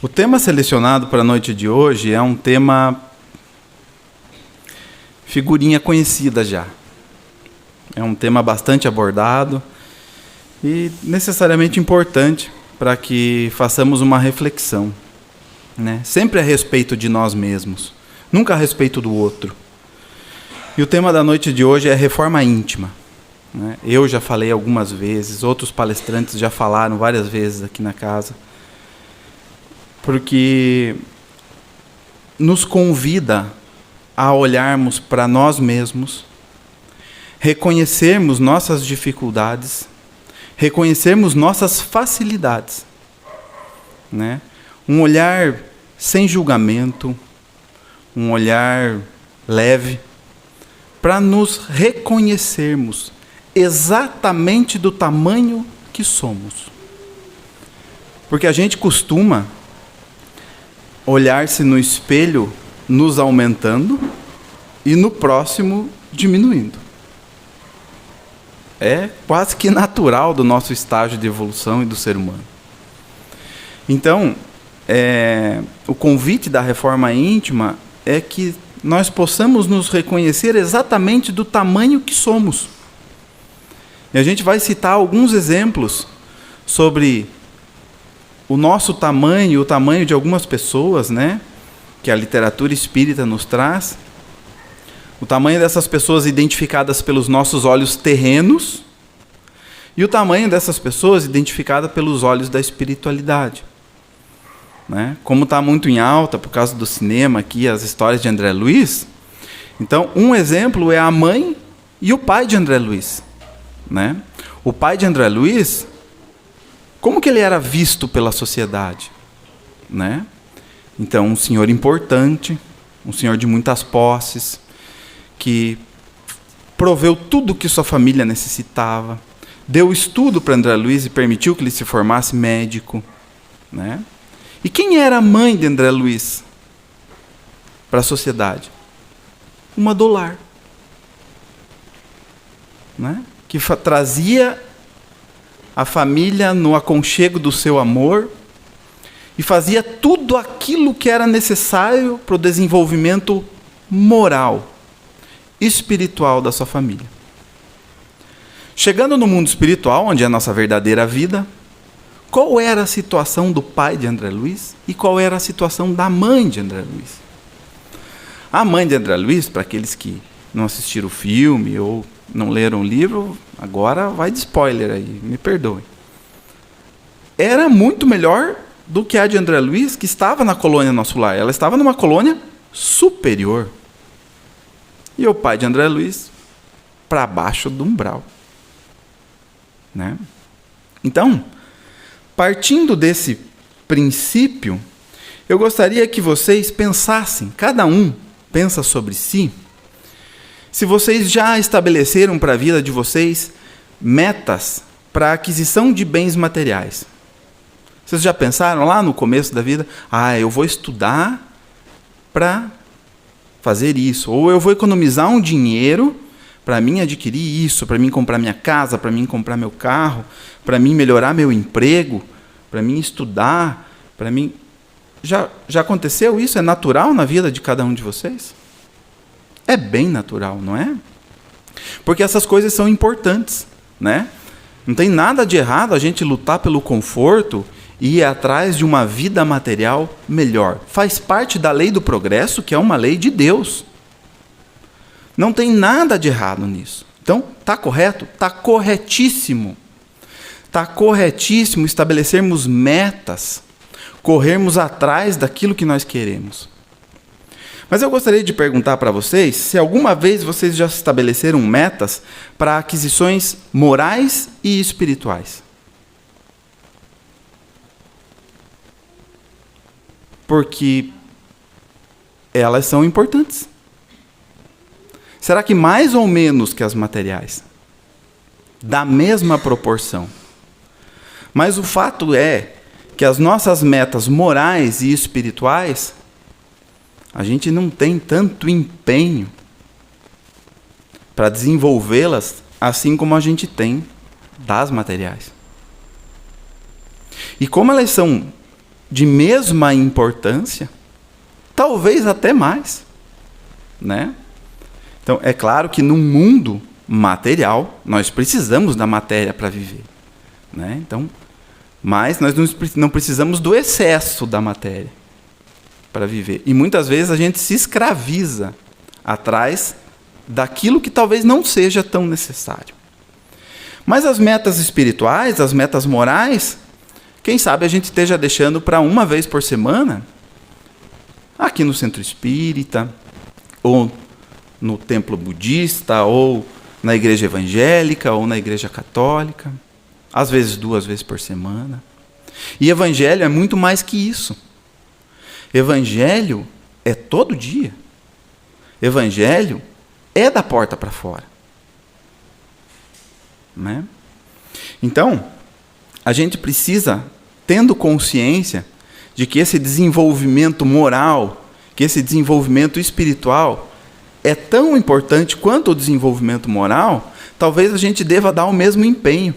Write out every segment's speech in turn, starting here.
O tema selecionado para a noite de hoje é um tema figurinha conhecida já. É um tema bastante abordado e necessariamente importante para que façamos uma reflexão, né? Sempre a respeito de nós mesmos, nunca a respeito do outro. E o tema da noite de hoje é reforma íntima, né? Eu já falei algumas vezes, outros palestrantes já falaram várias vezes aqui na casa, porque nos convida a olharmos para nós mesmos, reconhecermos nossas dificuldades, reconhecermos nossas facilidades, né? Um olhar sem julgamento, um olhar leve, para nos reconhecermos exatamente do tamanho que somos. Porque a gente costuma olhar-se no espelho nos aumentando e no próximo diminuindo. É quase que natural do nosso estágio de evolução e do ser humano. Então, o convite da reforma íntima é que nós possamos nos reconhecer exatamente do tamanho que somos. E a gente vai citar alguns exemplos sobre o nosso tamanho, o tamanho de algumas pessoas, né, que a literatura espírita nos traz. O tamanho dessas pessoas identificadas pelos nossos olhos terrenos e o tamanho dessas pessoas identificadas pelos olhos da espiritualidade, né? Como está muito em alta por causa do cinema aqui, as histórias de André Luiz. Então, um exemplo é a mãe e o pai de André Luiz, né? O pai de André Luiz, como que ele era visto pela sociedade, né? Então, um senhor importante, um senhor de muitas posses, que proveu tudo o que sua família necessitava, deu estudo para André Luiz e permitiu que ele se formasse médico, né? E quem era a mãe de André Luiz para a sociedade? Uma do lar, né? Que trazia a família no aconchego do seu amor e fazia tudo aquilo que era necessário para o desenvolvimento moral, espiritual da sua família. Chegando no mundo espiritual, onde é a nossa verdadeira vida, qual era a situação do pai de André Luiz e qual era a situação da mãe de André Luiz? A mãe de André Luiz, para aqueles que não assistiram o filme ou não leram o livro, agora vai de spoiler aí, me perdoem. Era muito melhor do que a de André Luiz, que estava na colônia Nosso Lar. Ela estava numa colônia superior. E o pai de André Luiz, para baixo do umbral, né? Então, partindo desse princípio, eu gostaria que vocês pensassem, cada um pensa sobre si, se vocês já estabeleceram para a vida de vocês metas para a aquisição de bens materiais. Vocês já pensaram lá no começo da vida? Eu vou estudar para fazer isso. Ou eu vou economizar um dinheiro para mim adquirir isso, para mim comprar minha casa, para mim comprar meu carro, para mim melhorar meu emprego, para mim estudar, para mim... Já aconteceu isso? É natural na vida de cada um de vocês? É bem natural, não é? Porque essas coisas são importantes, né? Não tem nada de errado a gente lutar pelo conforto e ir atrás de uma vida material melhor. Faz parte da lei do progresso, que é uma lei de Deus. Não tem nada de errado nisso. Então, está correto? Está corretíssimo. Está corretíssimo estabelecermos metas, corrermos atrás daquilo que nós queremos. Mas eu gostaria de perguntar para vocês se alguma vez vocês já estabeleceram metas para aquisições morais e espirituais. Porque elas são importantes. Será que mais ou menos que as materiais? Da mesma proporção. Mas o fato é que as nossas metas morais e espirituais, a gente não tem tanto empenho para desenvolvê-las assim como a gente tem das materiais. E como elas são de mesma importância, talvez até mais, né? Então, é claro que no mundo material, nós precisamos da matéria para viver, né? Então, mas nós não precisamos do excesso da matéria para viver. E muitas vezes a gente se escraviza atrás daquilo que talvez não seja tão necessário. Mas as metas espirituais, as metas morais, quem sabe a gente esteja deixando para uma vez por semana, aqui no centro espírita, ou no templo budista, ou na igreja evangélica, ou na igreja católica, às vezes 2 vezes por semana. E evangelho é muito mais que isso. Evangelho é todo dia. Evangelho é da porta para fora. Né? Então, a gente precisa, tendo consciência de que esse desenvolvimento moral, que esse desenvolvimento espiritual é tão importante quanto o desenvolvimento moral, talvez a gente deva dar o mesmo empenho,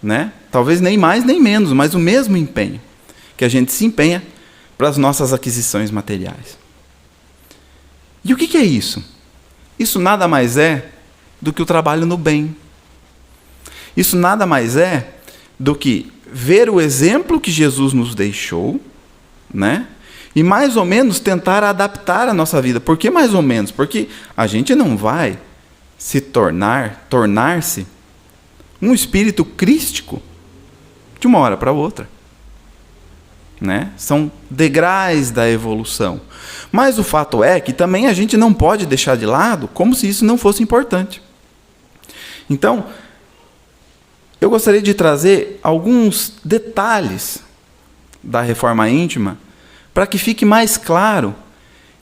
né? Talvez nem mais nem menos, mas o mesmo empenho que a gente se empenha para as nossas aquisições materiais. E o que é isso? Isso nada mais é do que o trabalho no bem. Isso nada mais é do que ver o exemplo que Jesus nos deixou, né? E mais ou menos tentar adaptar a nossa vida. Por que mais ou menos? Porque a gente não vai se tornar-se um espírito crístico de uma hora para outra, né? São degraus da evolução. Mas o fato é que também a gente não pode deixar de lado como se isso não fosse importante. Então, eu gostaria de trazer alguns detalhes da reforma íntima para que fique mais claro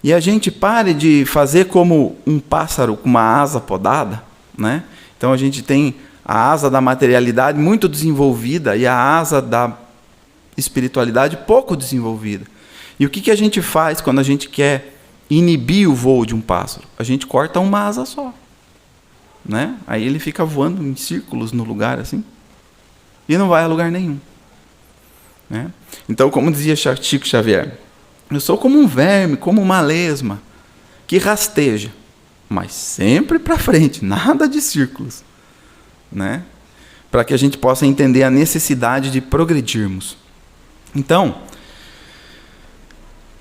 e a gente pare de fazer como um pássaro com uma asa podada, né? Então a gente tem a asa da materialidade muito desenvolvida e a asa da espiritualidade pouco desenvolvida. E o que a gente faz quando a gente quer inibir o voo de um pássaro? A gente corta uma asa só, né? Aí ele fica voando em círculos no lugar assim e não vai a lugar nenhum, né? Então, como dizia Chico Xavier, eu sou como um verme, como uma lesma que rasteja, mas sempre para frente, nada de círculos, né? Para que a gente possa entender a necessidade de progredirmos. Então,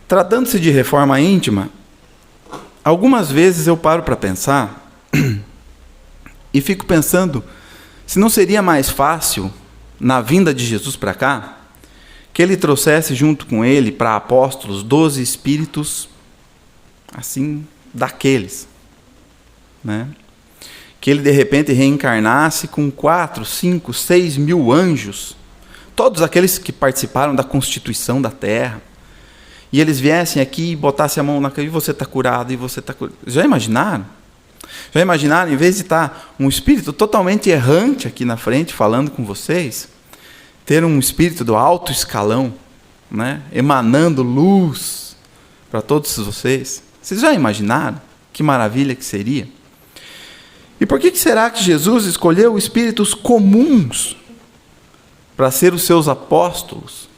tratando-se de reforma íntima, algumas vezes eu paro para pensar e fico pensando se não seria mais fácil, na vinda de Jesus para cá, que ele trouxesse junto com ele para apóstolos 12 espíritos, assim, daqueles, né? Que ele de repente reencarnasse com 4, 5, 6 mil anjos, todos aqueles que participaram da constituição da terra, e eles viessem aqui e botassem a mão na cabeça, e você está curado, e você está curado. Já imaginaram? Já imaginaram, em vez de estar um espírito totalmente errante aqui na frente, falando com vocês, ter um espírito do alto escalão, né, emanando luz para todos vocês? Vocês já imaginaram que maravilha que seria? E por que será que Jesus escolheu espíritos comuns para ser os seus apóstolos?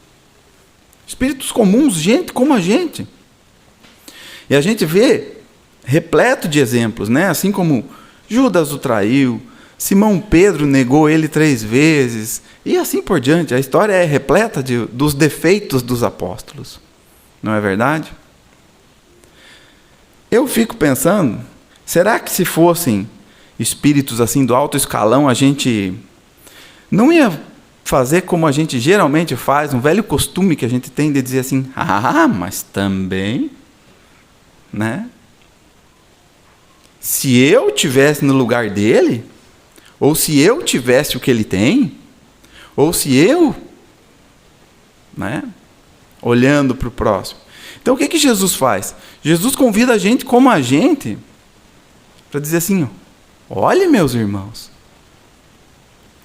Espíritos comuns, gente como a gente. E a gente vê repleto de exemplos, né? Assim como Judas o traiu, Simão Pedro negou ele 3 vezes, e assim por diante. A história é repleta dos defeitos dos apóstolos. Não é verdade? Eu fico pensando, será que se fossem espíritos assim do alto escalão, a gente não ia fazer como a gente geralmente faz, um velho costume que a gente tem de dizer assim, mas também, né? Se eu tivesse no lugar dele, ou se eu tivesse o que ele tem, ou se eu, né, olhando para o próximo. Então o que Jesus faz? Jesus convida a gente como a gente, para dizer assim, olha meus irmãos,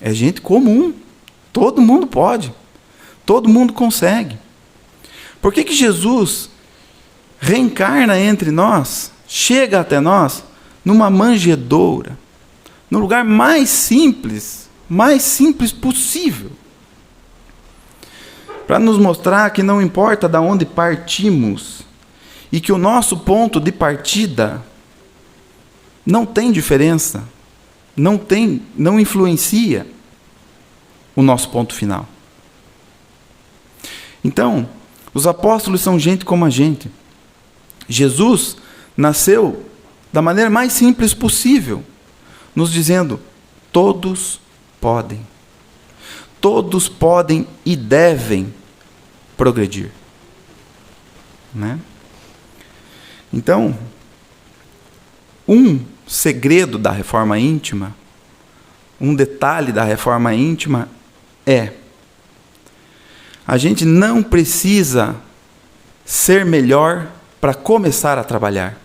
é gente comum, todo mundo pode, todo mundo consegue. Por que Jesus reencarna entre nós, chega até nós, numa manjedoura, no lugar mais simples possível? para nos mostrar que não importa de onde partimos, e que o nosso ponto de partida não tem diferença, não influencia o nosso ponto final. Então, os apóstolos são gente como a gente. Jesus nasceu da maneira mais simples possível, nos dizendo: todos podem. Todos podem e devem progredir. Né? Então, um segredo da reforma íntima, um detalhe da reforma íntima é: a gente não precisa ser melhor para começar a trabalhar.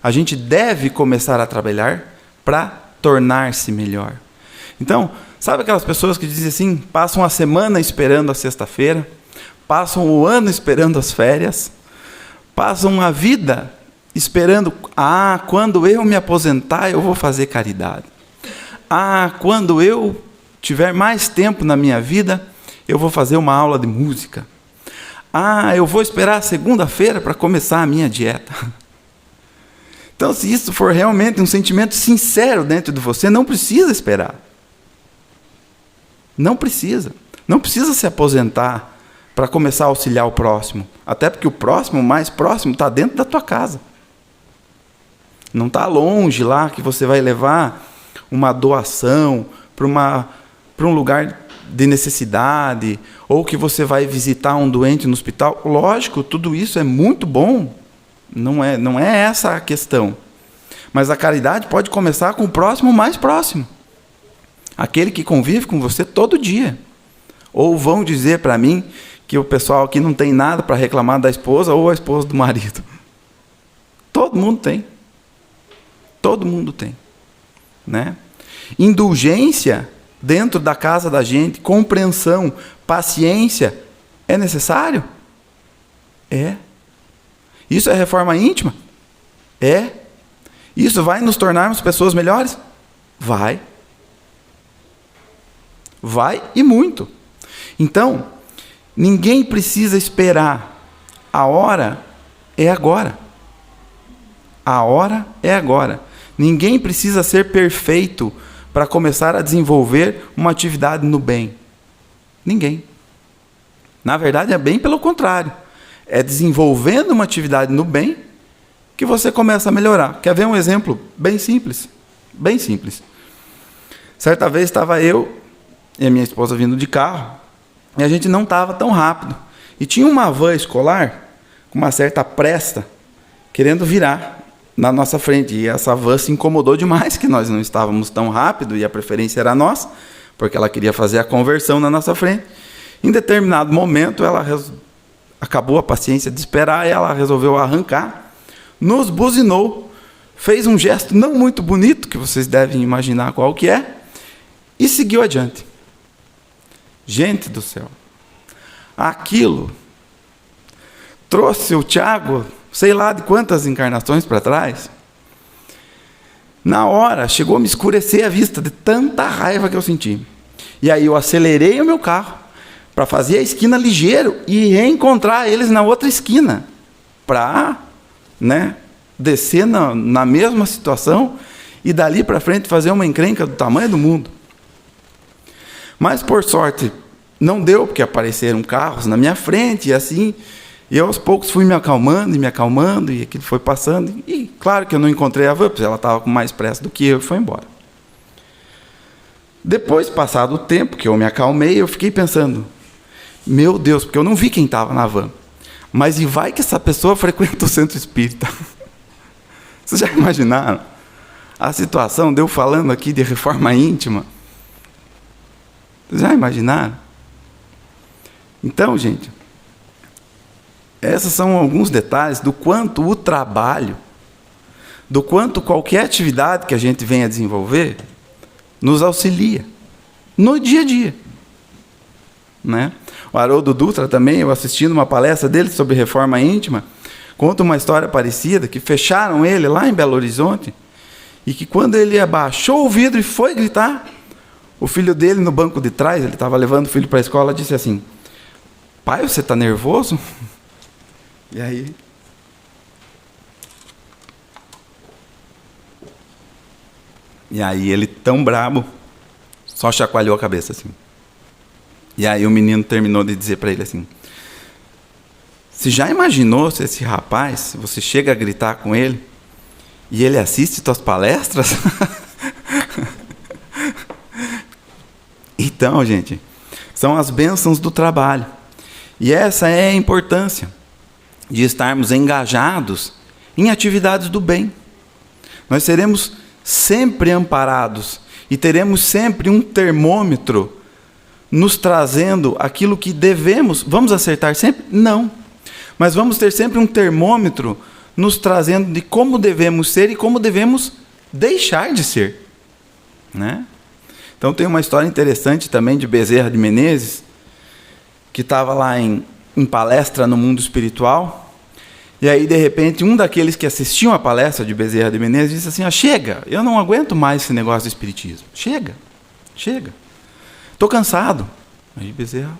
A gente deve começar a trabalhar para tornar-se melhor. Então, sabe aquelas pessoas que dizem assim, passam a semana esperando a sexta-feira, passam o ano esperando as férias, passam a vida esperando, quando eu me aposentar eu vou fazer caridade. Quando eu tiver mais tempo na minha vida, eu vou fazer uma aula de música. Eu vou esperar a segunda-feira para começar a minha dieta. Então, se isso for realmente um sentimento sincero dentro de você, não precisa esperar. Não precisa. Não precisa se aposentar para começar a auxiliar o próximo. Até porque o próximo, mais próximo, está dentro da tua casa. Não está longe lá que você vai levar uma doação para um lugar de necessidade, ou que você vai visitar um doente no hospital. Lógico, tudo isso é muito bom. Não é essa a questão. Mas a caridade pode começar com o próximo mais próximo. Aquele que convive com você todo dia. Ou vão dizer para mim que o pessoal aqui não tem nada para reclamar da esposa ou a esposa do marido. Todo mundo tem. Todo mundo tem. Né? Indulgência dentro da casa da gente, compreensão, paciência, é necessário? É. Isso é reforma íntima? É. Isso vai nos tornarmos pessoas melhores? Vai. Vai e muito. Então, ninguém precisa esperar. A hora é agora. A hora é agora. Ninguém precisa ser perfeito para começar a desenvolver uma atividade no bem. Ninguém. Na verdade, é bem pelo contrário. É desenvolvendo uma atividade no bem que você começa a melhorar. Quer ver um exemplo bem simples? Bem simples. Certa vez estava eu e a minha esposa vindo de carro, e a gente não estava tão rápido. E tinha uma van escolar, com uma certa pressa, querendo virar na nossa frente. E essa van se incomodou demais, que nós não estávamos tão rápido, e a preferência era nossa, porque ela queria fazer a conversão na nossa frente. Em determinado momento, ela acabou a paciência de esperar, e ela resolveu arrancar, nos buzinou, fez um gesto não muito bonito, que vocês devem imaginar qual que é, e seguiu adiante. Gente do céu, aquilo trouxe o Tiago, sei lá de quantas encarnações para trás. Na hora, chegou a me escurecer a vista de tanta raiva que eu senti. E aí eu acelerei o meu carro para fazer a esquina ligeiro e reencontrar eles na outra esquina, para descer na mesma situação e dali para frente fazer uma encrenca do tamanho do mundo. Mas, por sorte, não deu, porque apareceram carros na minha frente, e assim, e eu aos poucos fui me acalmando, e aquilo foi passando, e claro que eu não encontrei a van, porque ela estava com mais pressa do que eu, e foi embora. Depois, passado o tempo que eu me acalmei, eu fiquei pensando, meu Deus, porque eu não vi quem estava na van, mas e vai que essa pessoa frequenta o centro espírita? Vocês já imaginaram a situação de eu falando aqui de reforma íntima? Vocês já imaginaram? Então, gente, esses são alguns detalhes do quanto o trabalho, do quanto qualquer atividade que a gente venha desenvolver, nos auxilia no dia a dia. Né? O Haroldo Dutra também, eu assistindo uma palestra dele sobre reforma íntima, conta uma história parecida, que fecharam ele lá em Belo Horizonte, e que quando ele abaixou o vidro e foi gritar, o filho dele no banco de trás, ele estava levando o filho para a escola, disse assim, pai, você está nervoso? E aí ele, tão brabo, só chacoalhou a cabeça assim. E aí o menino terminou de dizer para ele assim: você já imaginou se esse rapaz, você chega a gritar com ele e ele assiste tuas palestras? Então, gente, são as bênçãos do trabalho. E essa é a importância de estarmos engajados em atividades do bem. Nós seremos sempre amparados e teremos sempre um termômetro nos trazendo aquilo que devemos. Vamos acertar sempre? Não. Mas vamos ter sempre um termômetro nos trazendo de como devemos ser e como devemos deixar de ser, né? Então tem uma história interessante também de Bezerra de Menezes, que estava lá em palestra no mundo espiritual, e aí de repente um daqueles que assistiam a palestra de Bezerra de Menezes disse assim: chega, eu não aguento mais esse negócio de espiritismo, chega, estou cansado. Aí Bezerra: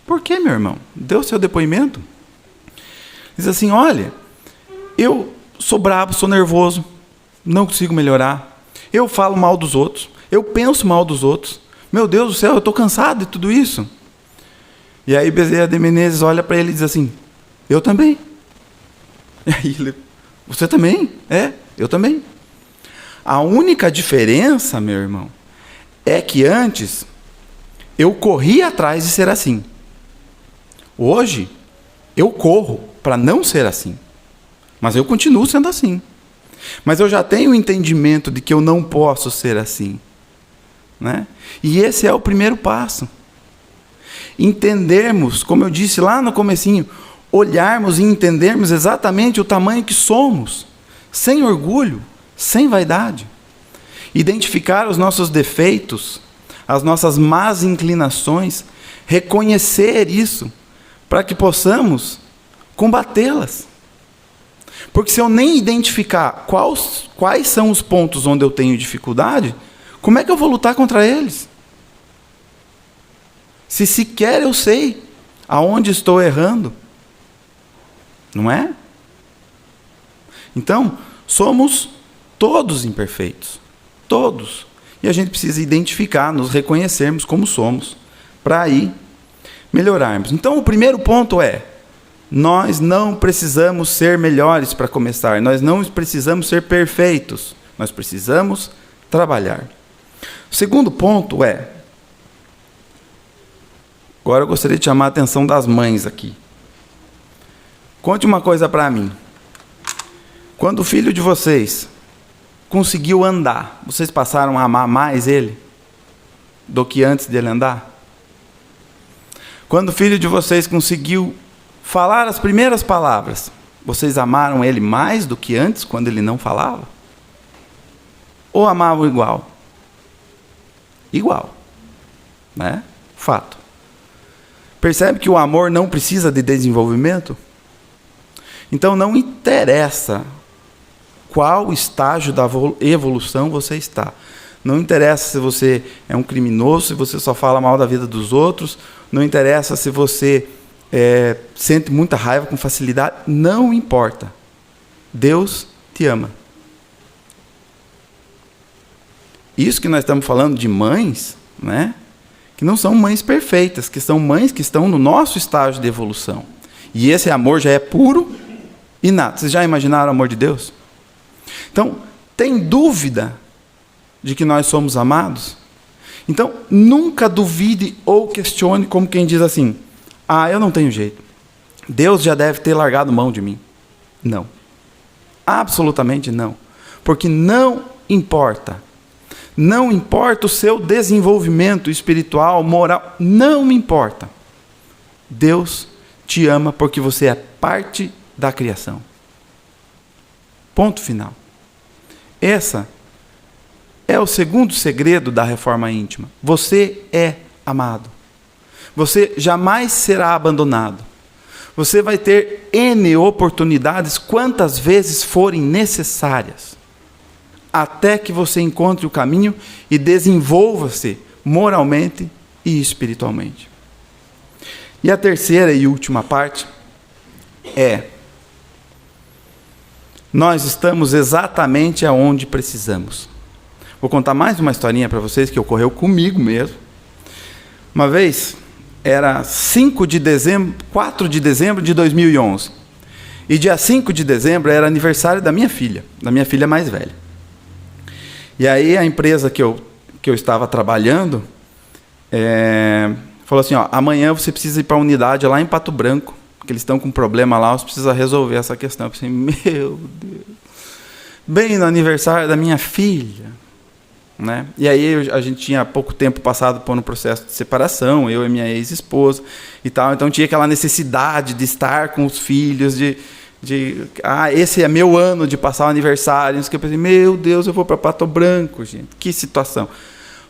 por que, meu irmão? Deu seu depoimento. Diz assim: olha, eu sou brabo, sou nervoso, não consigo melhorar, eu falo mal dos outros, eu penso mal dos outros, meu Deus do céu, eu estou cansado de tudo isso. E aí Bezerra de Menezes olha para ele e diz assim: eu também. E aí ele: você também? Eu também. A única diferença, meu irmão, é que antes eu corri atrás de ser assim. Hoje eu corro para não ser assim. Mas eu continuo sendo assim. Mas eu já tenho o entendimento de que eu não posso ser assim, né? E esse é o primeiro passo. Entendermos, como eu disse lá no comecinho, olharmos e entendermos exatamente o tamanho que somos, sem orgulho, sem vaidade. Identificar os nossos defeitos, as nossas más inclinações, reconhecer isso, para que possamos combatê-las. Porque se eu nem identificar quais são os pontos onde eu tenho dificuldade, como é que eu vou lutar contra eles? Se sequer eu sei aonde estou errando, não é? Então, somos todos imperfeitos, todos. E a gente precisa identificar, nos reconhecermos como somos, para aí melhorarmos. Então, o primeiro ponto é: nós não precisamos ser melhores para começar, nós não precisamos ser perfeitos, nós precisamos trabalhar. O segundo ponto é, agora eu gostaria de chamar a atenção das mães aqui. Conte uma coisa para mim. Quando o filho de vocês conseguiu andar, vocês passaram a amar mais ele do que antes dele andar? Quando o filho de vocês conseguiu falar as primeiras palavras, vocês amaram ele mais do que antes, quando ele não falava? Ou amavam igual? Igual, né? Fato. Percebe que o amor não precisa de desenvolvimento? Então não interessa qual estágio da evolução você está. Não interessa se você é um criminoso, se você só fala mal da vida dos outros. Não interessa se você sente muita raiva com facilidade. Não importa. Deus te ama. Isso que nós estamos falando de mães, né? Que não são mães perfeitas, que são mães que estão no nosso estágio de evolução. E esse amor já é puro e nato. Vocês já imaginaram o amor de Deus? Então, tem dúvida de que nós somos amados? Então, nunca duvide ou questione, como quem diz assim: eu não tenho jeito, Deus já deve ter largado mão de mim. Não. Absolutamente não. Porque não importa. Não importa o seu desenvolvimento espiritual, moral, não me importa. Deus te ama porque você é parte da criação. Ponto final. Essa é o segundo segredo da reforma íntima. Você é amado. Você jamais será abandonado. Você vai ter N oportunidades, quantas vezes forem necessárias, até que você encontre o caminho e desenvolva-se moralmente e espiritualmente. E a terceira e última parte é: nós estamos exatamente aonde precisamos. Vou contar mais uma historinha para vocês que ocorreu comigo mesmo. Uma vez, era 4 de dezembro de 2011. E dia 5 de dezembro era aniversário da minha filha mais velha. E aí a empresa que eu estava trabalhando falou assim, ó, amanhã você precisa ir para a unidade lá em Pato Branco, porque eles estão com um problema lá, você precisa resolver essa questão. Eu pensei, meu Deus, bem no aniversário da minha filha, né? E aí a gente tinha há pouco tempo passado por um processo de separação, eu e minha ex-esposa e tal, então tinha aquela necessidade de estar com os filhos, esse é meu ano de passar o aniversário. Eu pensei, meu Deus, eu vou para Pato Branco, gente, que situação.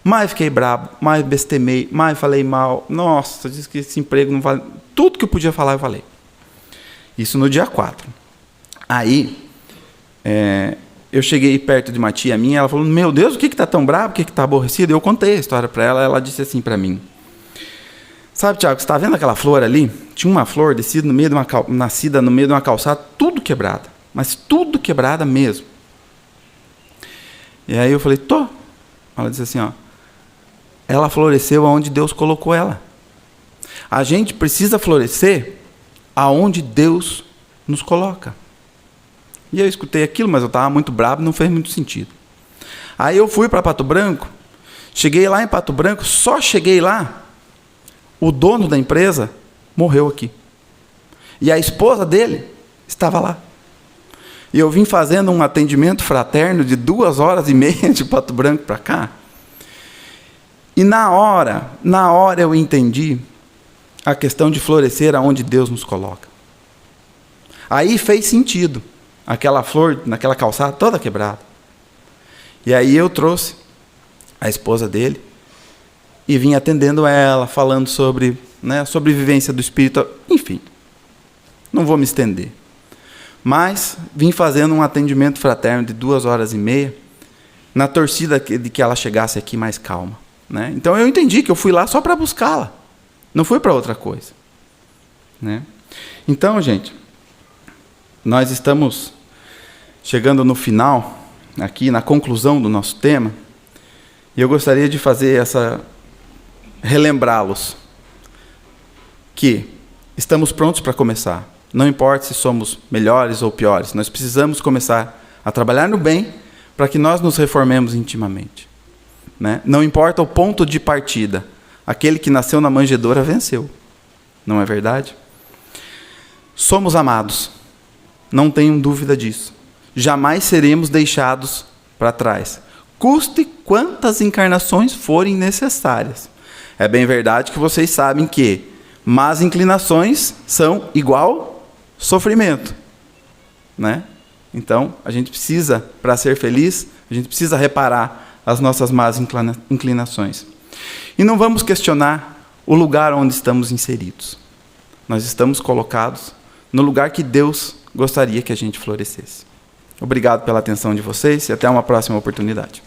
Mas fiquei bravo, mais bestemei, mais falei mal. Nossa, disse que esse emprego não vale. Tudo que eu podia falar, eu falei. Isso no dia 4. Aí, eu cheguei perto de uma tia minha, ela falou, meu Deus, o que está tão bravo, o que está aborrecido? Eu contei a história para ela, ela disse assim para mim, sabe, Tiago, você está vendo aquela flor ali? Tinha uma flor nascida no meio de uma calçada, tudo quebrada, mas tudo quebrada mesmo. E aí eu falei, tô. Ela disse assim, ó, ela floresceu aonde Deus colocou ela. A gente precisa florescer aonde Deus nos coloca. E eu escutei aquilo, mas eu estava muito bravo, não fez muito sentido. Aí eu fui para Pato Branco, cheguei lá em Pato Branco, só cheguei lá, o dono da empresa morreu aqui. E a esposa dele estava lá. E eu vim fazendo um atendimento fraterno de 2h30 de Pato Branco para cá. E na hora eu entendi a questão de florescer aonde Deus nos coloca. Aí fez sentido. Aquela flor, naquela calçada toda quebrada. E aí eu trouxe a esposa dele e vim atendendo ela, falando sobre, sobre vivência do Espírito, enfim. Não vou me estender. Mas vim fazendo um atendimento fraterno de 2h30, na torcida de que ela chegasse aqui mais calma. Né? Então eu entendi que eu fui lá só para buscá-la. Não fui para outra coisa. Né? Então, gente, nós estamos chegando no final, aqui na conclusão do nosso tema, e eu gostaria de relembrá-los que estamos prontos para começar. Não importa se somos melhores ou piores, nós precisamos começar a trabalhar no bem para que nós nos reformemos intimamente. Né? Não importa o ponto de partida, aquele que nasceu na manjedoura venceu. Não é verdade? Somos amados, não tenham dúvida disso. Jamais seremos deixados para trás, custe quantas encarnações forem necessárias. É bem verdade que vocês sabem que más inclinações são igual sofrimento, né? Então, a gente precisa, para ser feliz, a gente precisa reparar as nossas más inclinações. E não vamos questionar o lugar onde estamos inseridos. Nós estamos colocados no lugar que Deus gostaria que a gente florescesse. Obrigado pela atenção de vocês e até uma próxima oportunidade.